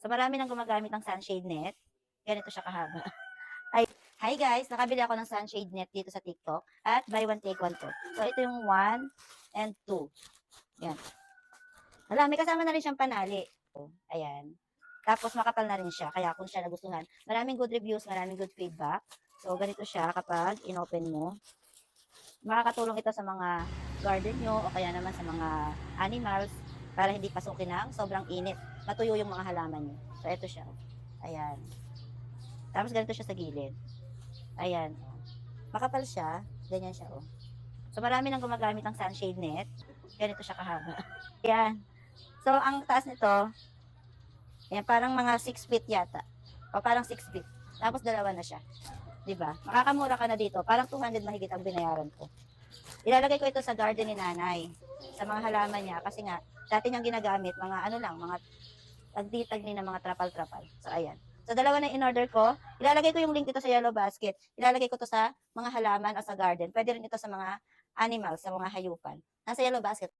So, marami nang gumagamit ng sunshade net. Ganito siya kahaba. Ay, hi guys! Nakabili ako ng sunshade net dito sa TikTok at buy one take one to. So, ito yung 1 and 2. Yan. Hala, may kasama na rin siyang panali. Ayan. Tapos makapal na rin siya. Kaya kung siya nagustuhan, maraming good reviews, maraming good feedback. So, ganito siya kapag inopen mo. Makakatulong ito sa mga garden nyo o kaya naman sa mga animals para hindi pasukin ng sobrang init. Matuyo yung mga halaman nyo. So, ito siya. Ayan. Tapos ganito siya sa gilid. Ayan. Makapal siya. Ganyan siya, oh. So, marami nang gumagamit ng sunshade net. Ganito siya kahaba. Ayan. So, ang taas nito, ayan, parang mga 6 feet yata. O parang 6 feet. Tapos dalawa na siya. 'Di ba? Makakamura ka na dito. Parang 200 mahigit ang binayaran ko. Ilalagay ko ito sa garden ni nanay. Sa mga halaman niya. Kasi nga, dati niyang ginagamit, mga ano lang, mga tagdi-tag ni na mga trapal-trapal. So, ayan. So, dalawa na in-order ko. Ilalagay ko yung link dito sa yellow basket. Ilalagay ko to sa mga halaman o sa garden. Pwede rin ito sa mga animals, sa mga hayupan. Nasa yellow basket.